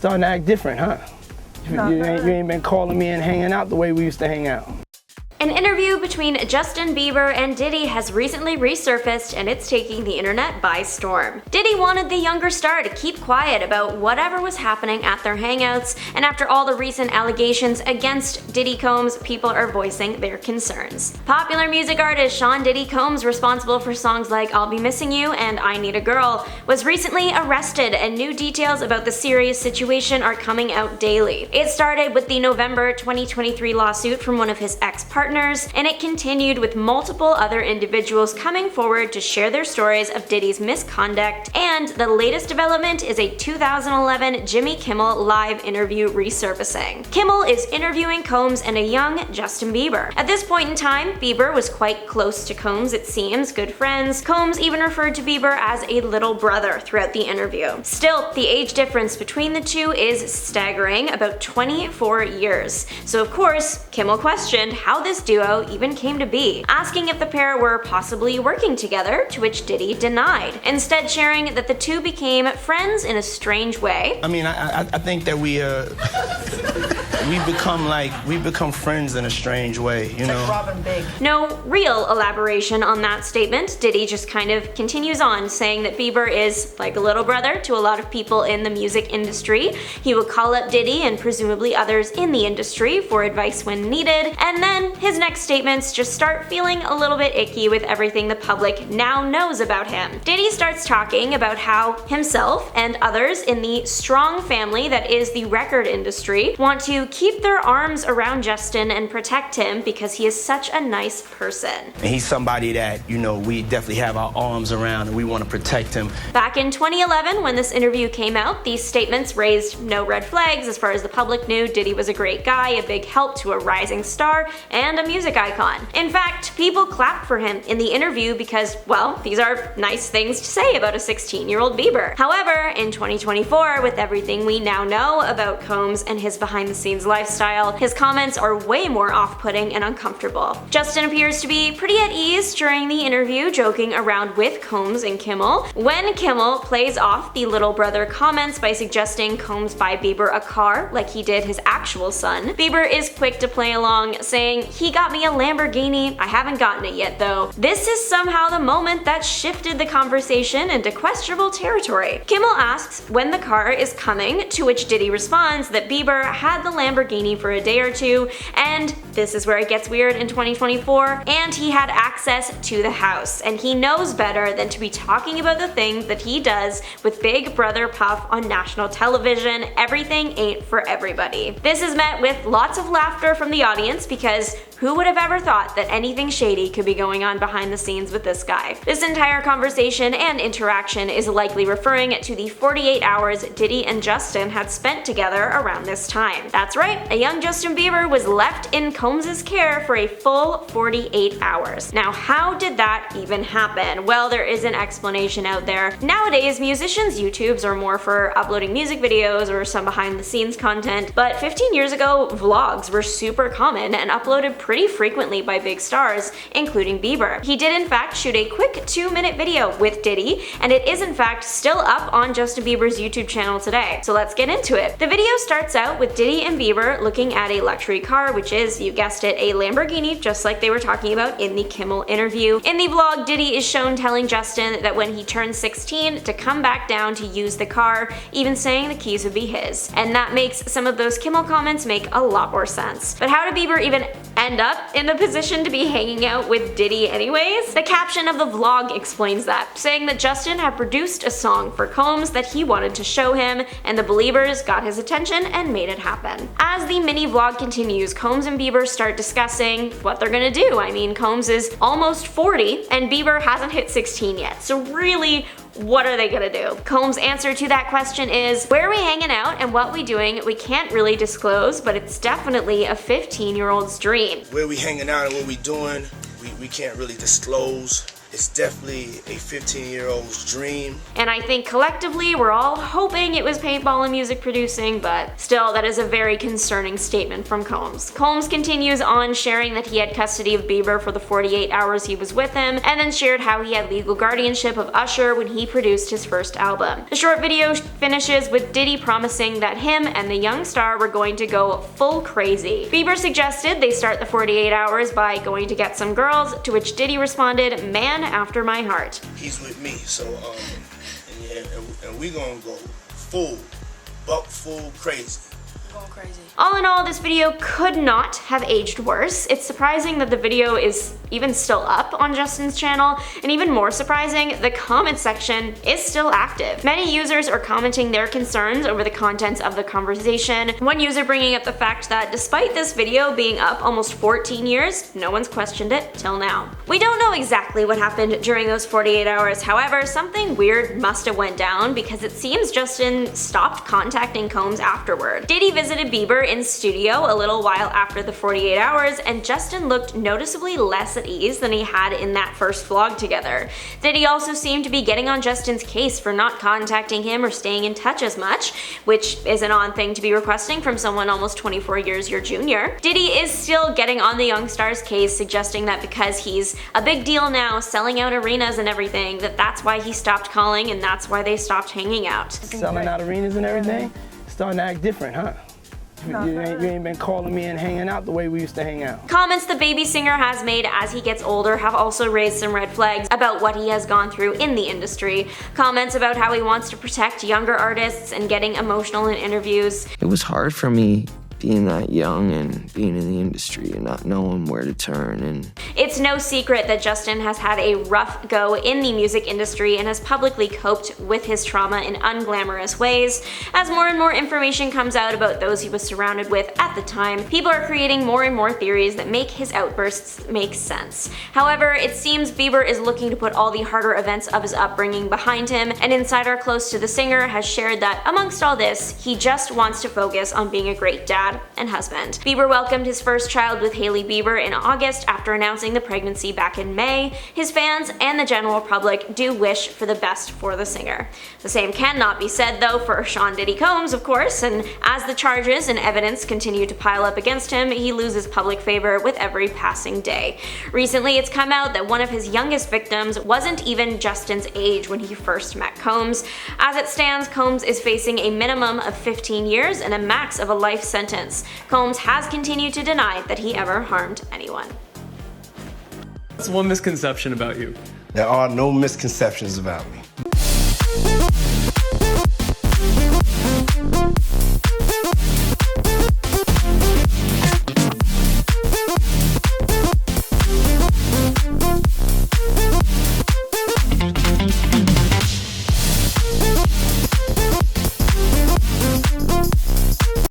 Starting to act different, huh? You ain't been calling me and hanging out the way we used to hang out. An interview between Justin Bieber and Diddy has recently resurfaced, and it's taking the internet by storm. Diddy wanted the younger star to keep quiet about whatever was happening at their hangouts, and after all the recent allegations against Diddy Combs, people are voicing their concerns. Popular music artist Sean Diddy Combs, responsible for songs like I'll Be Missing You and I Need a Girl, was recently arrested, and new details about the serious situation are coming out daily. It started with the November 2023 lawsuit from one of his ex-partners, and it continued with multiple other individuals coming forward to share their stories of Diddy's misconduct, and the latest development is a 2011 Jimmy Kimmel live interview resurfacing. Kimmel is interviewing Combs and a young Justin Bieber. At this point in time, Bieber was quite close to Combs, it seems, good friends. Combs even referred to Bieber as a little brother throughout the interview. Still, the age difference between the two is staggering, about 24 years. So of course, Kimmel questioned how this duo even came to be, asking if the pair were possibly working together, to which Diddy denied, instead sharing that the two became friends in a strange way. I mean, I think that we become friends in a strange way, you know? Like Robin Big. No real elaboration on that statement. Diddy just kind of continues on, saying that Bieber is like a little brother to a lot of people in the music industry. He will call up Diddy and presumably others in the industry for advice when needed, and then his next statements just start feeling a little bit icky with everything the public now knows about him. Diddy starts talking about how himself and others in the strong family that is the record industry want to keep their arms around Justin and protect him because he is such a nice person. And he's somebody that, you know, we definitely have our arms around and we want to protect him. Back in 2011, when this interview came out, these statements raised no red flags as far as the public knew. Diddy was a great guy, a big help to a rising star, and a music icon. In fact, people clapped for him in the interview because, well, these are nice things to say about a 16-year-old Bieber. However, in 2024, with everything we now know about Combs and his behind-the-scenes lifestyle, his comments are way more off-putting and uncomfortable. Justin appears to be pretty at ease during the interview, joking around with Combs and Kimmel. When Kimmel plays off the little brother comments by suggesting Combs buy Bieber a car like he did his actual son, Bieber is quick to play along, saying, "He got me a Lamborghini, I haven't gotten it yet though." This is somehow the moment that shifted the conversation into questionable territory. Kimmel asks when the car is coming, to which Diddy responds that Bieber had the Lamborghini for a day or two, and this is where it gets weird in 2024, and he had access to the house, and he knows better than to be talking about the things that he does with Big Brother Puff on national television. Everything ain't for everybody. This is met with lots of laughter from the audience because who would have ever thought that anything shady could be going on behind the scenes with this guy? This entire conversation and interaction is likely referring to the 48 hours Diddy and Justin had spent together around this time. That's right, a young Justin Bieber was left in Combs' care for a full 48 hours. Now, how did that even happen? Well, there is an explanation out there. Nowadays, musicians' YouTubes are more for uploading music videos or some behind the scenes content, but 15 years ago, vlogs were super common and uploaded pretty frequently by big stars, including Bieber. He did in fact shoot a quick 2-minute video with Diddy, and it is in fact still up on Justin Bieber's YouTube channel today. So let's get into it. The video starts out with Diddy and Bieber looking at a luxury car, which is, you guessed it, a Lamborghini, just like they were talking about in the Kimmel interview. In the vlog, Diddy is shown telling Justin that when he turns 16 to come back down to use the car, even saying the keys would be his. And that makes some of those Kimmel comments make a lot more sense. But how did Bieber even end up in the position to be hanging out with Diddy anyways? The caption of the vlog explains that, saying that Justin had produced a song for Combs that he wanted to show him, and the Believers got his attention and made it happen. As the mini vlog continues, Combs and Bieber start discussing what they're gonna do. I mean, Combs is almost 40 and Bieber hasn't hit 16 yet, so really, what are they gonna do? Combs' answer to that question is, where are we hanging out and what we doing, we can't really disclose, but it's definitely a 15-year-old's dream. Where we hanging out and what we doing, we can't really disclose. It's definitely a 15-year-old's dream. And I think collectively we're all hoping it was paintball and music producing, but still, that is a very concerning statement from Combs. Combs continues on sharing that he had custody of Bieber for the 48 hours he was with him, and then shared how he had legal guardianship of Usher when he produced his first album. The short video finishes with Diddy promising that him and the young star were going to go full crazy. Bieber suggested they start the 48 hours by going to get some girls, to which Diddy responded, "Man after my heart." He's with me, so and we gonna go full crazy. Going crazy. All in all, this video could not have aged worse. It's surprising that the video is even still up on Justin's channel, and even more surprising, the comment section is still active. Many users are commenting their concerns over the contents of the conversation. One user bringing up the fact that despite this video being up almost 14 years, no one's questioned it till now. We don't know exactly what happened during those 48 hours, however, something weird must have went down because it seems Justin stopped contacting Combs afterward. Diddy visited Bieber in studio a little while after the 48 hours, and Justin looked noticeably less at ease than he had in that first vlog together. Diddy also seemed to be getting on Justin's case for not contacting him or staying in touch as much, which is an odd thing to be requesting from someone almost 24 years your junior. Diddy is still getting on the young star's case, suggesting that because he's a big deal now, selling out arenas and everything, that's why he stopped calling and that's why they stopped hanging out. Selling out arenas and everything, starting to act different, huh? You ain't been calling me and hanging out the way we used to hang out. Comments the baby singer has made as he gets older have also raised some red flags about what he has gone through in the industry. Comments about how he wants to protect younger artists and getting emotional in interviews. It was hard for me being that young and being in the industry and not knowing where to turn. And it's no secret that Justin has had a rough go in the music industry and has publicly coped with his trauma in unglamorous ways. As more and more information comes out about those he was surrounded with at the time, people are creating more and more theories that make his outbursts make sense. However, it seems Bieber is looking to put all the harder events of his upbringing behind him. An insider close to the singer has shared that amongst all this, he just wants to focus on being a great dad and husband. Bieber welcomed his first child with Hailey Bieber in August after announcing the pregnancy back in May. His fans and the general public do wish for the best for the singer. The same cannot be said though for Sean Diddy Combs, of course, and as the charges and evidence continue to pile up against him, he loses public favor with every passing day. Recently, it's come out that one of his youngest victims wasn't even Justin's age when he first met Combs. As it stands, Combs is facing a minimum of 15 years and a max of a life sentence. Combs has continued to deny that he ever harmed anyone. What's one misconception about you? There are no misconceptions about me.